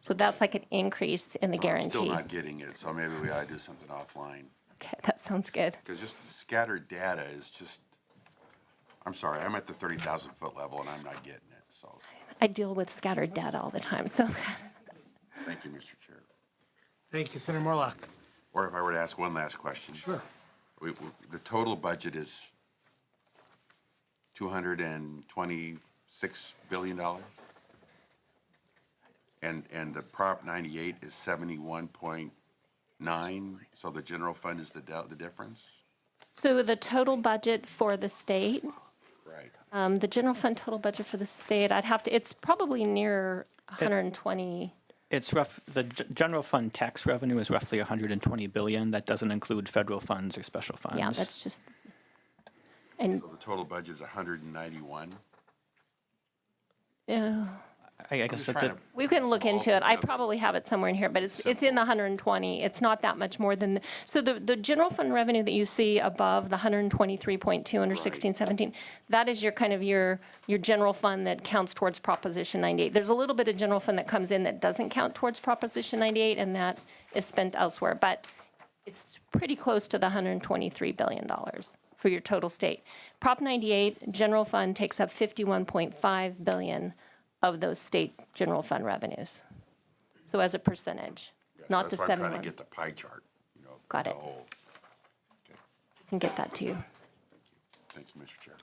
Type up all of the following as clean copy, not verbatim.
So that's like an increase in the I'm guarantee. still not getting it, so maybe we ought to do something offline. Okay, that sounds good. Because just the scattered data is just, I'm sorry, I'm at the 30,000 foot level and I'm not getting it, so. I deal with scattered data all the time, so. Thank you, Mr. Chair. Thank you, Senator Morlock. Or if I were to ask one last question. Sure. The total budget is $226 billion? And the Prop 98 is 71.9, so the general fund is the difference? So the total budget for the state, Right. the general fund total budget for the state, it's probably near 120. It's rough. The general fund tax revenue is roughly 120 billion. That doesn't include federal funds or special funds. Yeah, that's just, and So the total budget is 191? I guess that we can look into it. I Altogether. probably have it somewhere in here, but it's in the 120. It's not that much more than, so the general fund revenue that you see above the 123.2 under 1617, that is your kind of your general fund that counts towards Proposition 98. There's a little bit of general fund that comes in that doesn't count towards Proposition 98, and that is spent elsewhere. But it's pretty close to the $123 billion for your total state. Prop 98 general fund takes up 51.5 billion of those state general fund revenues. So as a percentage, Yeah, so not the that's why I'm trying 71. to get the pie chart, you know. Got the it. whole. Okay, I can get that to you. thank you, Mr. Chair.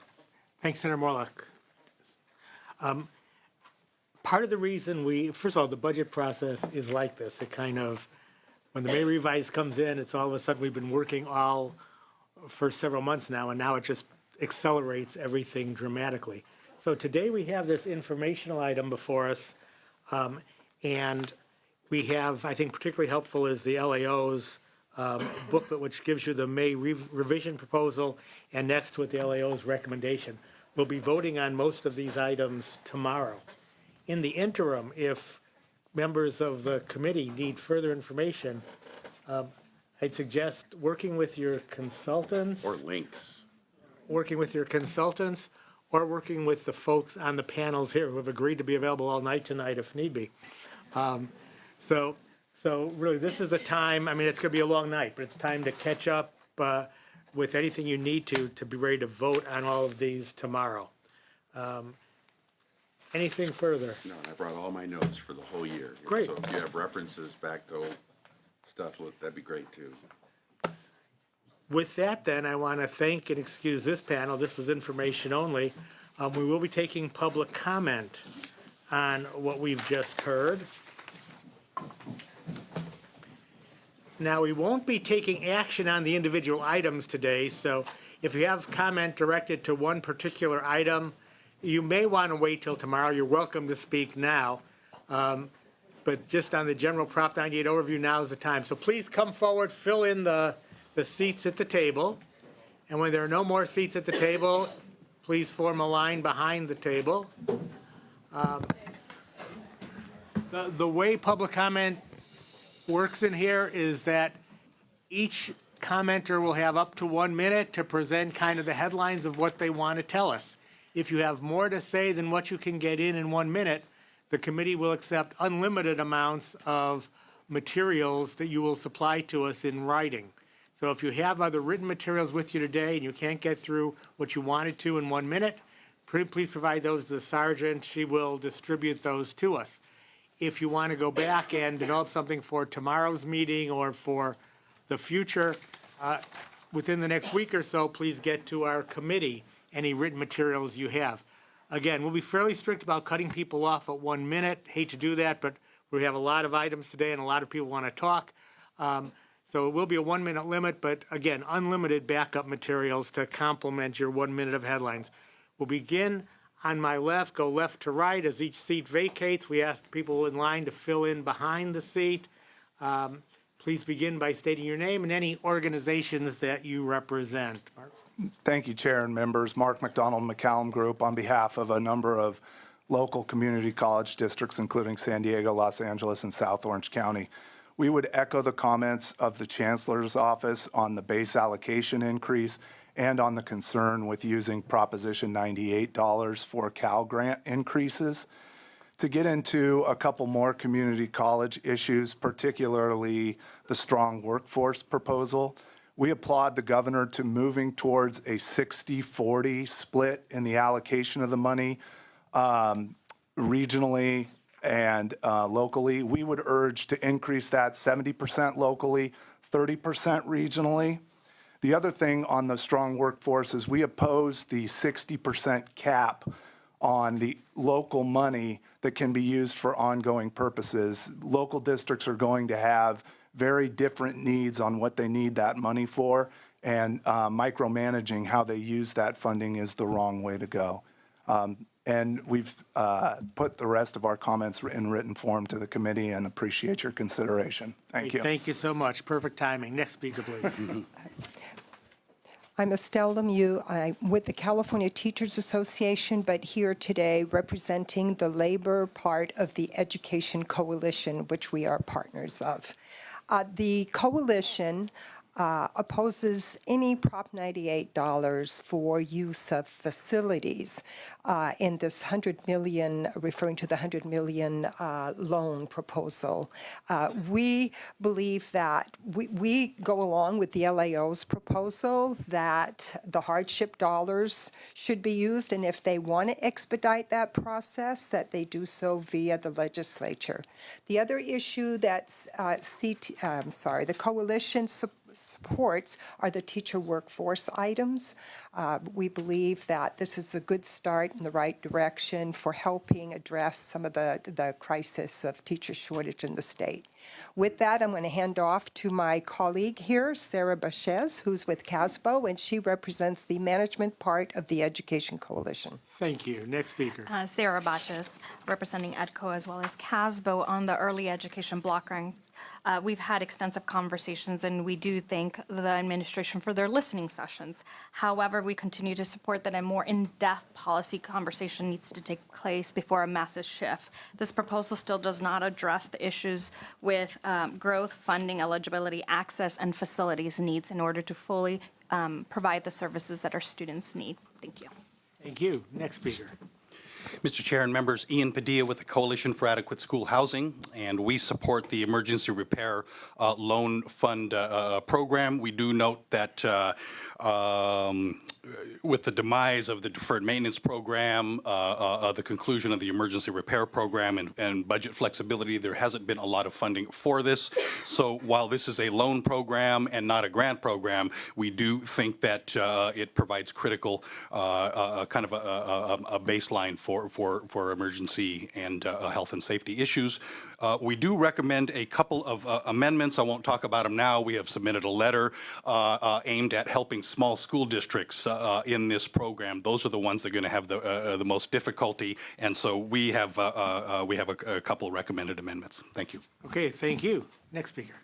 Thanks, Senator Morlock. Part of the reason first of all, the budget process is like this. It kind of, when the May revise comes in, it's all of a sudden we've been working all for several months now, and now it just accelerates everything dramatically. So today we have this informational item before us, and we have, I think particularly helpful is the LAO's booklet, which gives you the May revision proposal, and next to it, the LAO's recommendation. We'll be voting on most of these items tomorrow. In the interim, if members of the committee need further information, I'd suggest working with your consultants. Or links. Working with your consultants, or working with the folks on the panels here who have agreed to be available all night tonight if need be. So really, this is a time, I mean, it's going to be a long night, but it's time to catch up with anything you need to be ready to vote on all of these tomorrow. Anything further? No, and I brought all my notes for the whole year. Great. So if you have references back to old stuff, that'd be great too. With that, then, I want to thank and excuse this panel. This was information only. We will be taking public comment on what we've just heard. Now, we won't be taking action on the individual items today, so if you have comment directed to one particular item, you may want to wait till tomorrow. You're welcome to speak now. But just on the general Prop 98 overview, now is the time. So please come forward, fill in the seats at the table. And when there are no more seats at the table, please form a line behind the table. The way public comment works in here is that each commenter will have up to 1 minute to present kind of the headlines of what they want to tell us. If you have more to say than what you can get in 1 minute, the committee will accept unlimited amounts of materials that you will supply to us in writing. So if you have other written materials with you today and you can't get through what you wanted to in 1 minute, please provide those to the sergeant. She will distribute those to us. If you want to go back and develop something for tomorrow's meeting or for the future, within the next week or so, please get to our committee any written materials you have. Again, we'll be fairly strict about cutting people off at 1 minute. Hate to do that, but we have a lot of items today and a lot of people want to talk. So it will be a 1 minute limit, but again, unlimited backup materials to complement your 1 minute of headlines. We'll begin on my left, go left to right. As each seat vacates, we ask people in line to fill in behind the seat. Please begin by stating your name and any organizations that you represent. Mark? Thank you, Chair and members. Mark McDonald, McCallum Group, on behalf of a number of local community college districts, including San Diego, Los Angeles, and South Orange County. We would echo the comments of the Chancellor's Office on the base allocation increase and on the concern with using Proposition 98 dollars for Cal grant increases. To get into a couple more community college issues, particularly the strong workforce proposal, we applaud the governor to moving towards a 60-40 split in the allocation of the money regionally and locally. We would urge to increase that 70% locally, 30% regionally. The other thing on the strong workforce is we oppose the 60% cap on the local money that can be used for ongoing purposes. Local districts are going to have very different needs on what they need that money for, and micromanaging how they use that funding is the wrong way to go. And we've put the rest of our comments in written form to the committee and appreciate your consideration. Thank you. Thank you so much. Perfect timing. Next speaker, please. I'm Estelle Lemieux. I'm with the California Teachers Association, but here today representing the labor part of the Education Coalition, which we are partners of. The coalition opposes any Prop 98 dollars for use of facilities in this 100 million, referring to the 100 million loan proposal. We believe that we go along with the LAO's proposal that the hardship dollars should be used, and if they want to expedite that process, that they do so via the legislature. The other issue that's the coalition supports are the teacher workforce items. We believe that this is a good start in the right direction for helping address some of the crisis of teacher shortage in the state. With that, I'm going to hand off to my colleague here, Sarah Bachez, who's with CASBO, and she represents the management part of the Education Coalition. Thank you. Next speaker. Sarah Bachez, representing EDCO as well as CASBO on the early education block grant. We've had extensive conversations, and we do thank the administration for their listening sessions. However, we continue to support that a more in-depth policy conversation needs to take place before a massive shift. This proposal still does not address the issues with growth, funding, eligibility, access, and facilities needs in order to fully provide the services that our students need. Thank you. Thank you. Next speaker. Mr. Chair and members, Ian Padilla with the Coalition for Adequate School Housing, and we support the Emergency Repair Loan Fund program. We do note that with the demise of the deferred maintenance program, the conclusion of the emergency repair program, and budget flexibility, there hasn't been a lot of funding for this. So while this is a loan program and not a grant program, we do think that it provides critical kind of a baseline for emergency and health and safety issues. We do recommend a couple of amendments. I won't talk about them now. We have submitted a letter aimed at helping small school districts in this program. Those are the ones that are going to have the most difficulty, and so we have a couple of recommended amendments. Thank you. Okay, thank you. Next speaker.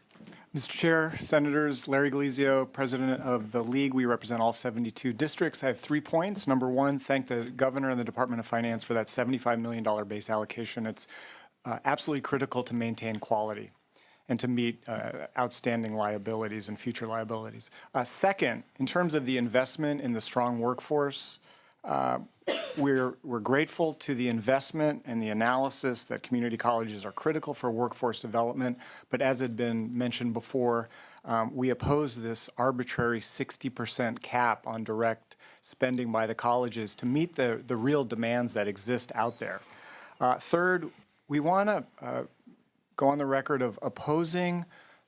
Mr. Chair, Senators, Larry Galizio, President of the League. We represent all 72 districts. I have 3 points. Number one, thank the Governor and the Department of Finance for that $75 million base allocation. It's absolutely critical to maintain quality and to meet outstanding liabilities and future liabilities. Second, in terms of the investment in the strong workforce, we're grateful to the investment and the analysis that community colleges are critical for workforce development, but as had been mentioned before, we oppose this arbitrary 60% cap on direct spending by the colleges to meet the real demands that exist out there. Third, we want to go on the record of opposing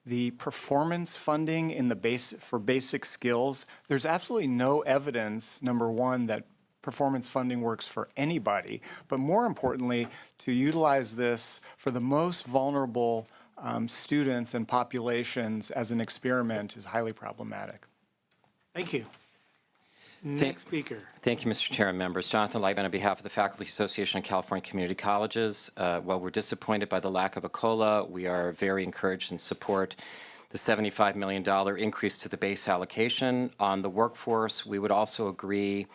the performance funding in the for basic skills. There's absolutely no evidence, number one, that performance funding works for anybody, but more importantly, to utilize this for the most vulnerable students and populations as an experiment is highly problematic. Thank you. Next speaker. Thank you, Mr. Chair and members. Jonathan Lightman on behalf of the Faculty Association of California Community Colleges. While we're disappointed by the lack of a COLA, we are very encouraged and support the $75 million increase to the base allocation. On the workforce, we would also agree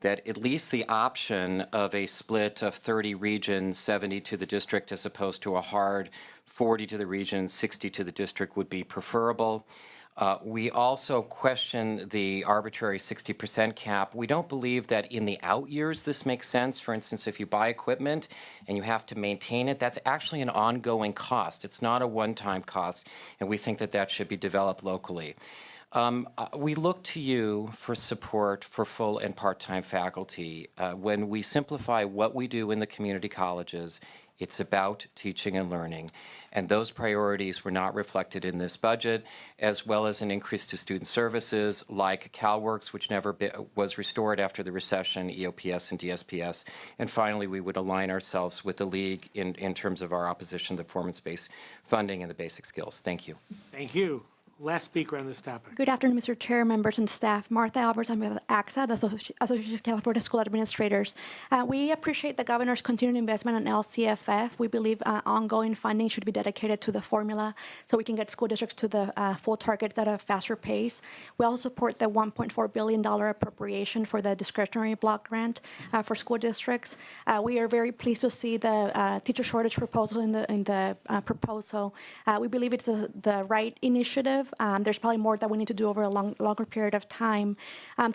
that at least the option of a split of 30 regions, 70 to the district as opposed to a hard 40 to the region, 60 to the district would be preferable. We also question the arbitrary 60% cap. We don't believe that in the out years this makes sense. For instance, if you buy equipment and you have to maintain it, that's actually an ongoing cost. It's not a one-time cost, and we think that that should be developed locally. We look to you for support for full and part-time faculty. When we simplify what we do in the community colleges, it's about teaching and learning. And those priorities were not reflected in this budget, as well as an increase to student services like CalWorks, which never was restored after the recession, EOPS and DSPS. And finally, we would align ourselves with the League in terms of our opposition to performance-based funding and the basic skills. Thank you. Thank you. Last speaker on this topic. Good afternoon, Mr. Chair, members, and staff. Martha Alvarez, I'm with AXA, the Association of California School Administrators. We appreciate the governor's continued investment in LCFF. We believe ongoing funding should be dedicated to the formula so we can get school districts to the full target at a faster pace. We also support the $1.4 billion appropriation for the discretionary block grant for school districts. We are very pleased to see the teacher shortage proposal in the proposal. We believe it's the right initiative. There's probably more that we need to do over a longer period of time.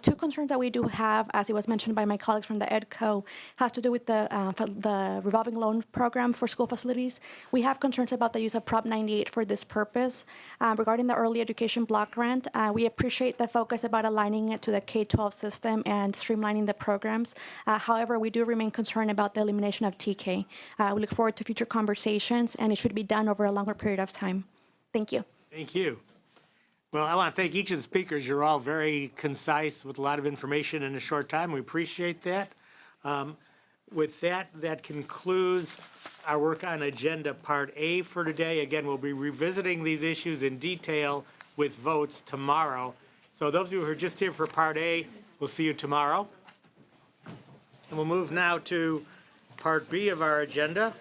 Two concerns that we do have, as it was mentioned by my colleagues from the EDCO, has to do with the revolving loan program for school facilities. We have concerns about the use of Prop 98 for this purpose. Regarding the early education block grant, we appreciate the focus about aligning it to the K-12 system and streamlining the programs. However, we do remain concerned about the elimination of TK. We look forward to future conversations, and it should be done over a longer period of time. Thank you. Thank you. Well, I want to thank each of the speakers. You're all very concise with a lot of information in a short time. We appreciate that. With that, that concludes our work on Agenda Part A for today. Again, we'll be revisiting these issues in detail with votes tomorrow. So those of you who are just here for Part A, we'll see you tomorrow. And we'll move now to Part B of our agenda.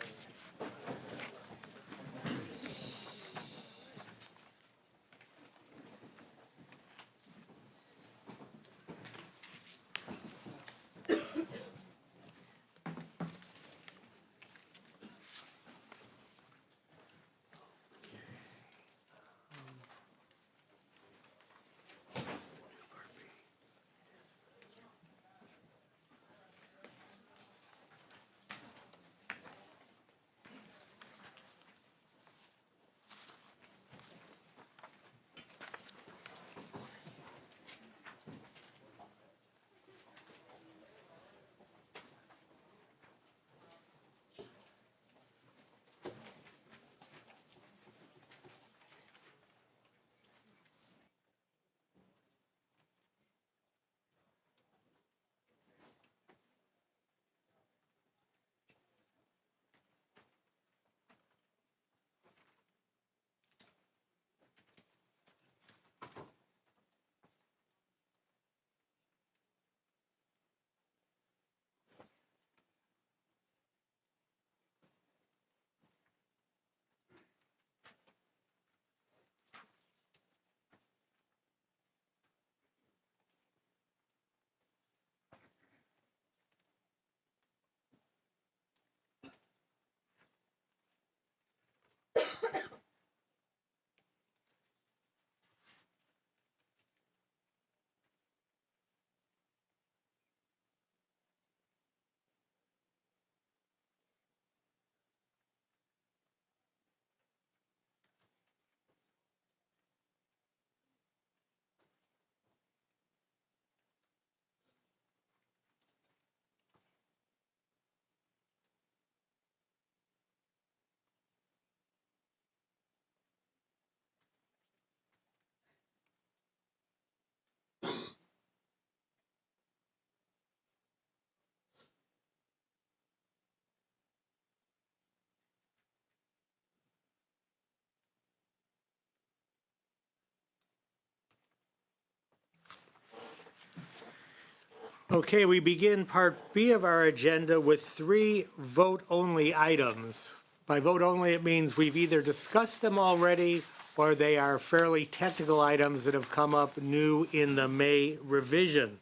Okay, we begin Part B of our agenda with 3 vote-only items. By vote only, it means we've either discussed them already or they are fairly technical items that have come up new in the May revision.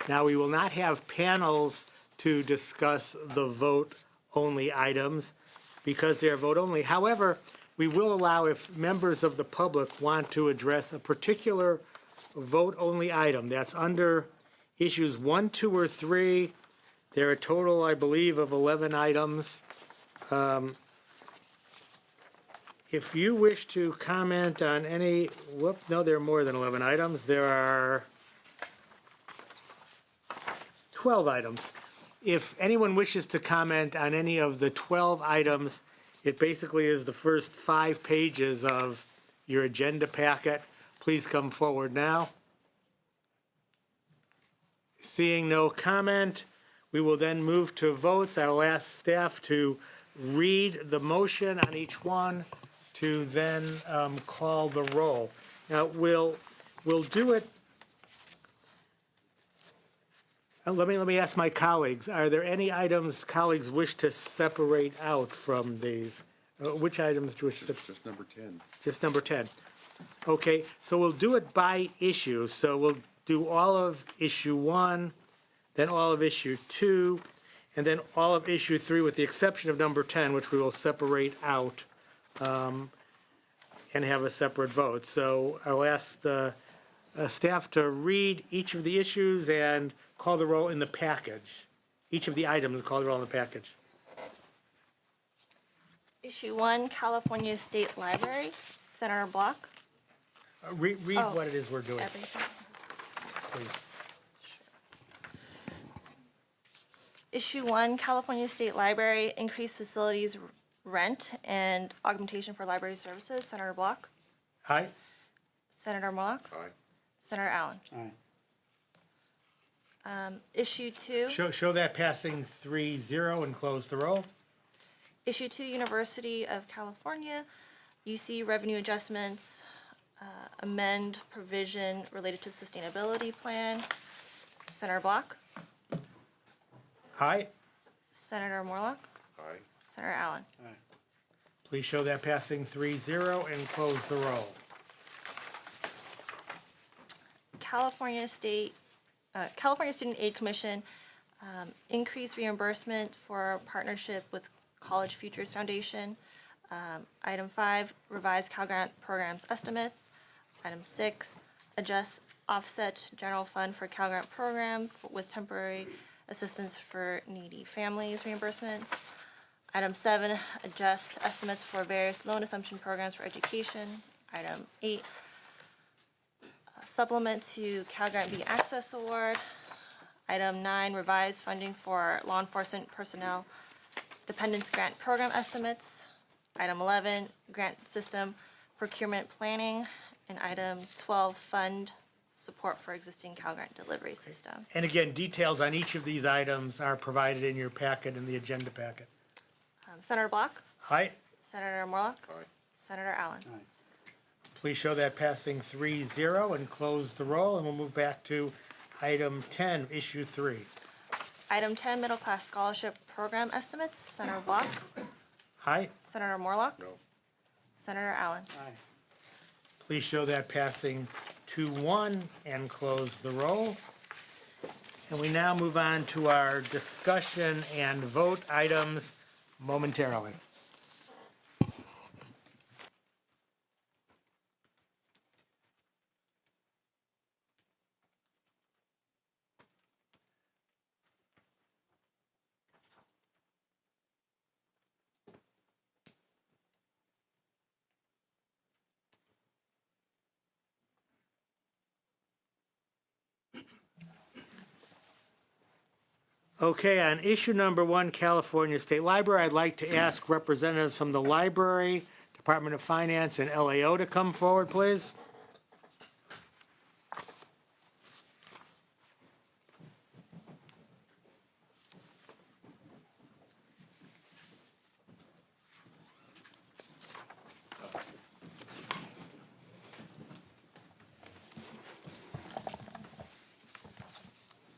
Now, we will not have panels to discuss the vote-only items because they are vote-only. However, we will allow, if members of the public want to address a particular vote-only item that's under issues 1, 2, or 3, there are a total, I believe, of 11 items. If you wish to comment on any, no, there are more than 11 items. There are 12 items. If anyone wishes to comment on any of the 12 items, it basically is the first 5 pages of your agenda packet. Please come forward now. Seeing no comment, we will then move to votes. I will ask staff to read the motion on each one, to then call the roll. Now, we'll do it. Let me ask my colleagues, are there any items colleagues wish to separate out from these? Which items do you wish to separate? Just number 10. Just number 10. Okay, so we'll do it by issue. So we'll do all of issue 1, then all of issue 2, and then all of issue 3 with the exception of number 10, which we will separate out and have a separate vote. So I'll ask the staff to read each of the issues and call the roll in the package. Each of the items, call the roll in the package. Issue 1, California State Library, Senator Block. Read what it is we're doing, Everything. please. Issue 1, California State Library, increased facilities rent and augmentation for library services, Senator Block. Aye? Senator Morlock. Aye. Senator Allen. Aye. Issue 2, Show that passing 3-0 and close the roll. Issue 2, University of California, UC revenue adjustments, amend provision related to sustainability plan, Senator Block. Aye? Senator Morlock. Aye. Senator Allen. Please show that passing 3-0 and close the roll. California Student Aid Commission, increased reimbursement for our partnership with College Futures Foundation. Item 5, revised Cal Grant programs estimates. Item 6, adjust offset general fund for Cal Grant program with temporary assistance for needy families reimbursements. Item 7, adjust estimates for various loan assumption programs for education. Item 8, supplement to Cal Grant B Access Award. Item 9, revised funding for law enforcement personnel dependence grant program estimates. Item 11, grant system procurement planning. And item 12, fund support for existing Cal Grant delivery system. And again, details on each of these items are provided in your packet, in the agenda packet. Senator Block. Aye? Senator Morlock. Aye. Senator Allen. Please show that passing 3-0 and close the roll, and we'll move back to item 10, issue 3. Item 10, middle class scholarship program estimates. Senator Block. Aye? Senator Morlock. No. Senator Allen. Please show that passing 2-1 and close the roll. And we now move on to our discussion and vote items momentarily. Okay, on issue number 1, California State Library, I'd like to ask representatives from the library, Department of Finance, and LAO to come forward, please.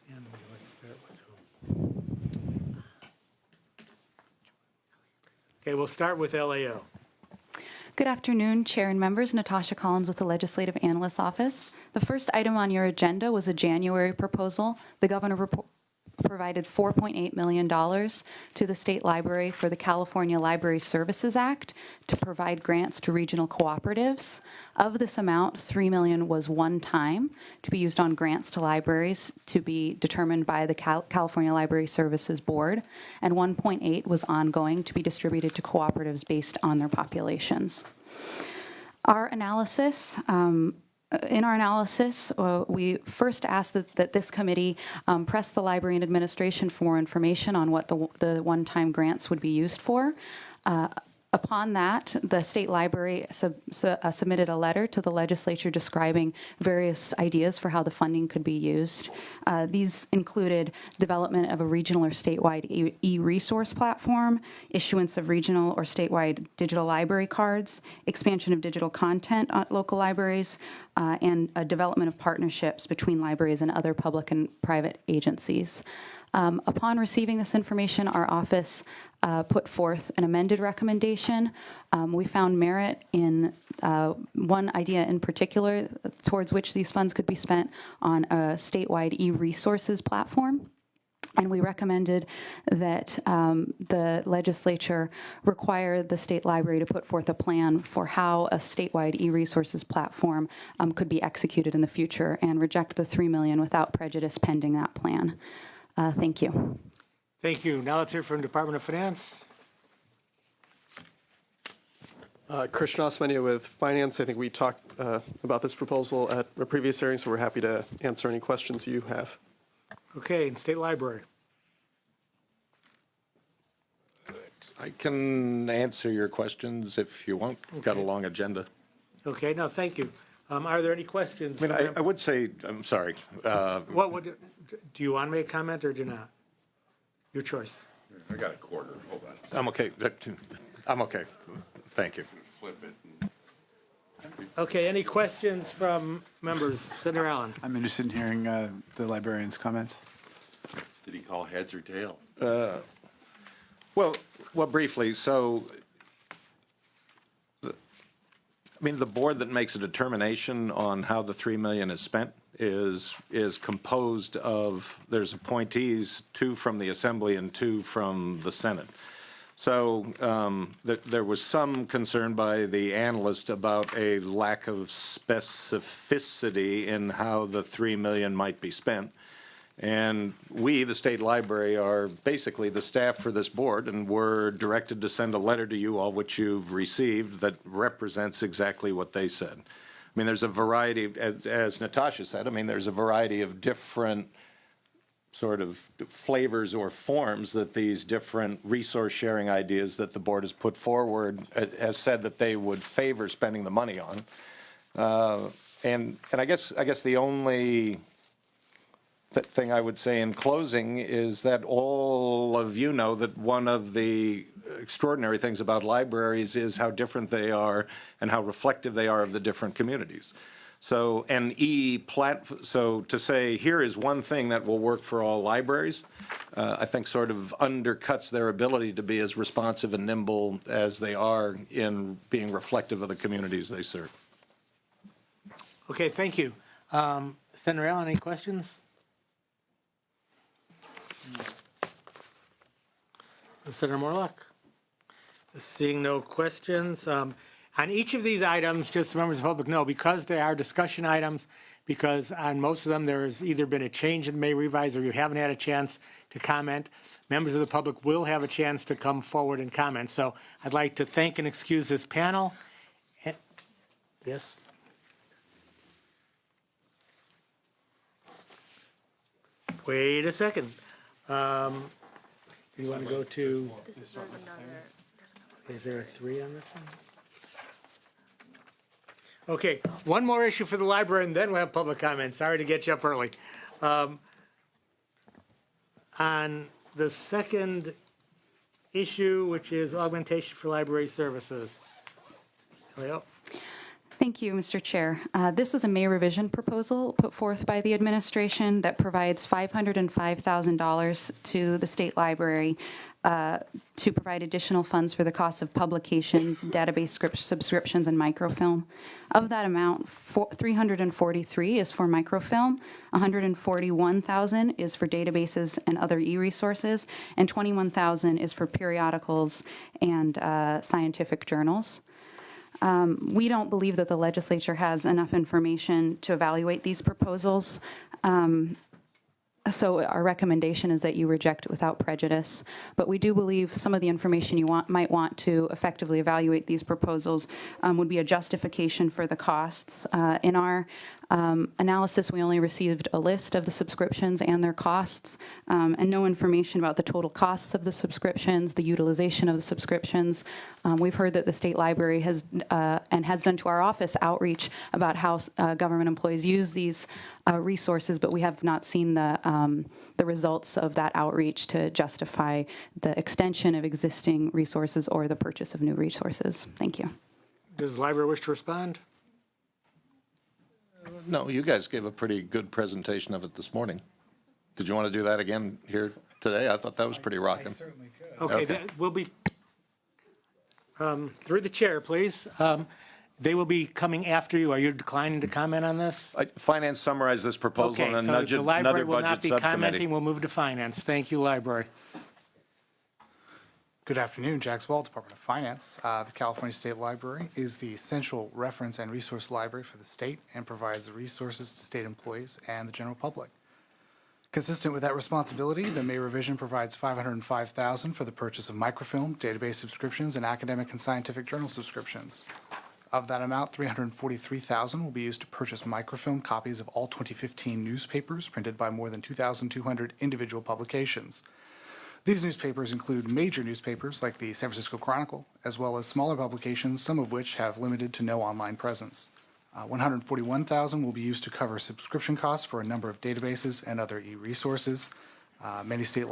And let's start with who? Okay, we'll start with LAO. Good afternoon, Chair and members. Natasha Collins with the Legislative Analyst's Office. The first item on your agenda was a January proposal. The governor provided $4.8 million to the state library for the California Library Services Act to provide grants to regional cooperatives. Of this amount, $3 million was one time to be used on grants to libraries to be determined by the California Library Services Board, and 1.8 was ongoing to be distributed to cooperatives based on their populations. Our analysis, in our analysis, we first asked that this committee press the library and administration for more information on what the one-time grants would be used for. Upon that, the state library submitted a letter to the legislature describing various ideas for how the funding could be used. These included development of a regional or statewide e-resource platform, issuance of regional or statewide digital library cards, expansion of digital content at local libraries, and a development of partnerships between libraries and other public and private agencies. Upon receiving this information, our office put forth an amended recommendation. We found merit in one idea in particular towards which these funds could be spent on a statewide e-resources platform. And we recommended that the legislature require the state library to put forth a plan for how a statewide e-resources platform could be executed in the future, and reject the $3 million without prejudice pending that plan. Thank you. Thank you. Now let's hear from Department of Finance. Christian Osmania with Finance. I think we talked about this proposal at a previous hearing, so we're happy to answer any questions you have. Okay, and State Library. I can answer your questions if you want. We've got a long agenda. Okay, no, thank you. Are there any questions? I mean, I would say, I'm sorry. What would, do you want to make a comment or do not? Your choice. I got a quarter, hold on. I'm okay. I'm okay. Thank you. Flip it. Okay, any questions from members? Senator Allen. I'm interested in hearing the librarian's comments. Did he call heads or tails? Well, briefly, so, I mean, the board that makes a determination on how the $3 million is spent is composed of, there's appointees, 2 from the Assembly and 2 from the Senate. So there was some concern by the analyst about a lack of specificity in how the $3 million might be spent. And we, the State Library, are basically the staff for this board, and we're directed to send a letter to you all, which you've received, that represents exactly what they said. I mean, there's a variety, as Natasha said, I mean, there's a variety of different sort of flavors or forms that these different resource sharing ideas that the board has put forward has said that they would favor spending the money on. And I guess the only thing I would say in closing is that all of you know that one of the extraordinary things about libraries is how different they are and how reflective they are of the different communities. So so to say here is one thing that will work for all libraries, I think sort of undercuts their ability to be as responsive and nimble as they are in being reflective of the communities they serve. Okay, thank you. Senator Allen, any questions? Senator Morlock? Seeing no questions. On each of these items, just so members of the public know, because they are discussion items, because on most of them there has either been a change in the May revise or you haven't had a chance to comment, members of the public will have a chance to come forward and comment. So I'd like to thank and excuse this panel. Yes? Wait a second. You want to go to, is there a 3 on this one? Okay, one more issue for the library, and then we'll have public comment. Sorry to get you up early. On the second issue, which is augmentation for library services. Well, Thank you, Mr. Chair. This is a May revision proposal put forth by the administration that provides $505,000 to the state library to provide additional funds for the cost of publications, database subscriptions, and microfilm. Of that amount, 343 is for microfilm, 141,000 is for databases and other e-resources, and 21,000 is for periodicals and scientific journals. We don't believe that the legislature has enough information to evaluate these proposals. So our recommendation is that you reject it without prejudice. But we do believe some of the information you might want to effectively evaluate these proposals would be a justification for the costs. In our analysis, we only received a list of the subscriptions and their costs, and no information about the total costs of the subscriptions, the utilization of the subscriptions. We've heard that the state library has done to our office outreach about how government employees use these resources, but we have not seen the results of that outreach to justify the extension of existing resources or the purchase of new resources. Thank you. Does the library wish to respond? No, you guys gave a pretty good presentation of it this morning. Did you want to do that again here today? I thought that was pretty rocking. Okay, that will be, through the chair, please. They will be coming after you. Are you declining to comment on this? Finance summarized this proposal Okay, in a so nudge- the library another will not budget be commenting. subcommittee. We'll move to finance. Thank you, library. Good afternoon, Jack Swall, Department of Finance. The California State Library is the central reference and resource library for the state and provides resources to state employees and the general public. Consistent with that responsibility, the May revision provides $505,000 for the purchase of microfilm, database subscriptions, and academic and scientific journal subscriptions. Of that amount, $343,000 will be used to purchase microfilm copies of all 2015 newspapers printed by more than 2,200 individual publications. These newspapers include major newspapers like the San Francisco Chronicle, as well as smaller publications, some of which have limited to no online presence. $141,000 will be used to cover subscription costs for a number of databases and other e-resources. Many state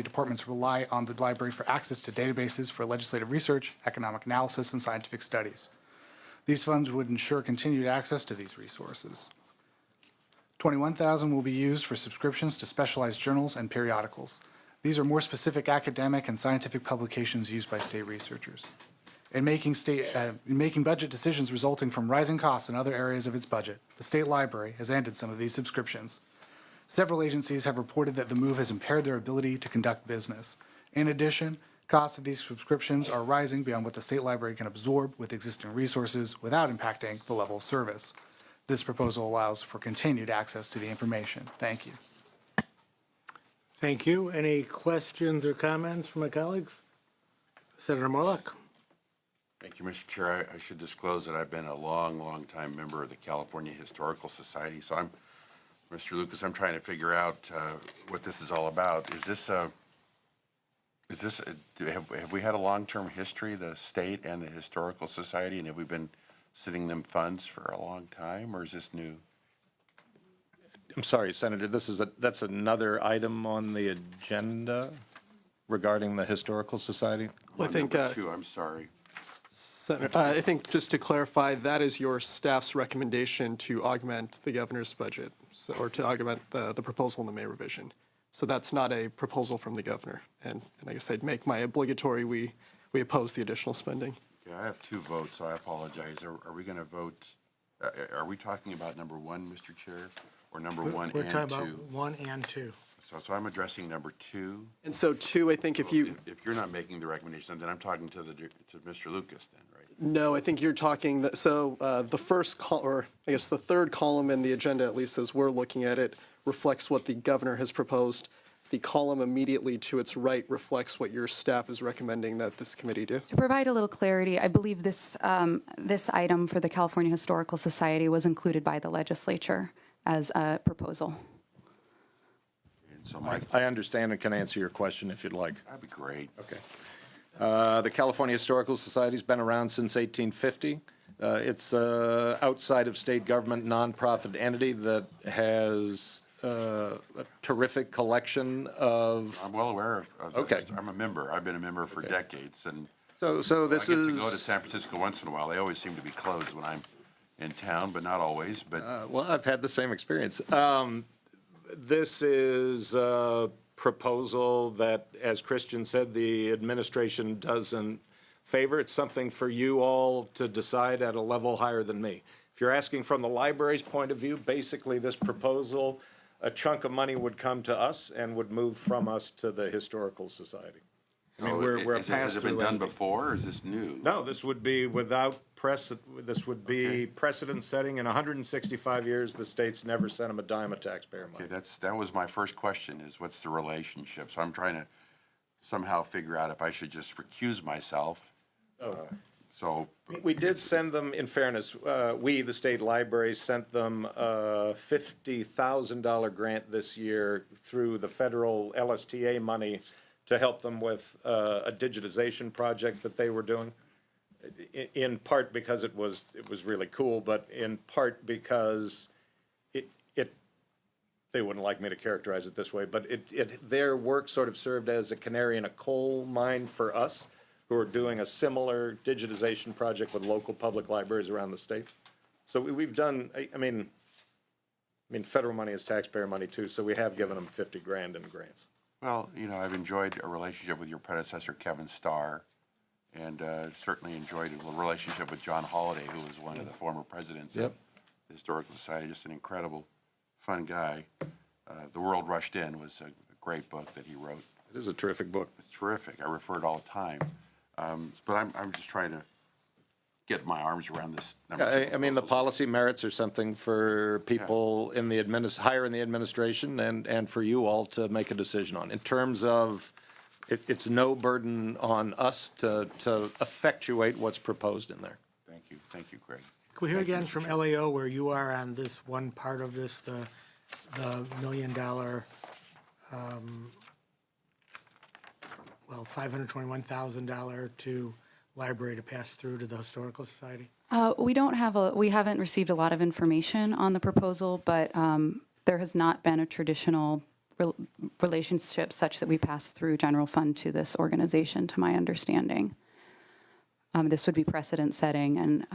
departments rely on the library for access to databases for legislative research, economic analysis, and scientific studies. These funds would ensure continued access to these resources. $21,000 will be used for subscriptions to specialized journals and periodicals. These are more specific academic and scientific publications used by state researchers. In making budget decisions resulting from rising costs in other areas of its budget, the state library has ended some of these subscriptions. Several agencies have reported that the move has impaired their ability to conduct business. In addition, costs of these subscriptions are rising beyond what the state library can absorb with existing resources without impacting the level of service. This proposal allows for continued access to the information. Thank you. Thank you. Any questions or comments from my colleagues? Senator Morlock. Thank you, Mr. Chair. I should disclose that I've been a long time member of the California Historical Society. So Mr. Lucas, I'm trying to figure out what this is all about. Have we had a long-term history, the state and the Historical Society, and have we been sending them funds for a long time, or is this new? I'm sorry, Senator, that's another item on the agenda regarding the Historical Society? Well, I think, Number two, I'm sorry. Senator, I think just to clarify, that is your staff's recommendation to augment the governor's budget, or to augment the proposal in the May revision. So that's not a proposal from the governor. And I guess I'd make my obligatory, we oppose the additional spending. Yeah, I have two votes, so I apologize. Are we going to vote, are we talking about number one, Mr. Chair, or number one and two? We're talking about 1 and 2. So I'm addressing number two. And so two, I think if you... If you're not making the recommendation, then I'm talking to Mr. Lucas then, right? No, I think you're talking, the first, or I guess the third column in the agenda, at least as we're looking at it, reflects what the governor has proposed. The column immediately to its right reflects what your staff is recommending that this committee do. To provide a little clarity, I believe this item for the California Historical Society was included by the legislature as a proposal. So I understand and can answer your question if you'd like. That'd be great. Okay. The California Historical Society's been around since 1850. It's an outside of state government nonprofit entity that has a terrific collection of... I'm well aware of Okay. I'm a member. I've been a member for decades, and So this I get to is... go to San Francisco once in a while. They always seem to be closed when I'm in town, but not always. But well, I've had the same experience. This is proposal that, as Christian said, the administration doesn't favor. It's something for you all to decide at a level higher than me. If you're asking from the library's point of view, basically this proposal, a chunk of money would come to us and would move from us to the Historical Society. I mean, we're a Has it been pass-through done entity. before, or is this new? No, this would be without this would be precedent setting. In 165 years, the state's never sent them a dime of taxpayer money. Okay, that was my first question, is what's the relationship? So I'm trying to somehow figure out if I should just recuse myself. So. We did send them, in fairness, we, the state library, sent them a $50,000 grant this year through the federal LSTA money to help them with a digitization project that they were doing. In part because it was really cool, but in part because they wouldn't like me to characterize it this way, but their work sort of served as a canary in a coal mine for us, who are doing a similar digitization project with local public libraries around the state. So we've done, I mean, federal money is taxpayer money too, so we have given them 50 grand in grants. Well, I've enjoyed a relationship with your predecessor, Kevin Starr, and certainly enjoyed a relationship with John Holliday, who was one of the former presidents of the Historical Society. Just an incredible, fun guy. The World Rushed In was a great book that he wrote. It is a terrific book. It's terrific. I refer it all the time. But I'm just trying to get my arms around this. I mean, the policy merits are something for people in the higher in the administration and for you all to make a decision on. In terms of, it's no burden on us to effectuate what's proposed in there. Thank you, Greg. Can we hear again from LAO where you are on this one part of this, the $1 million, $521,000 to library to pass through to the Historical Society? We haven't received a lot of information on the proposal, but there has not been a traditional relationship such that we pass through general fund to this organization, to my understanding. This would be precedent setting, and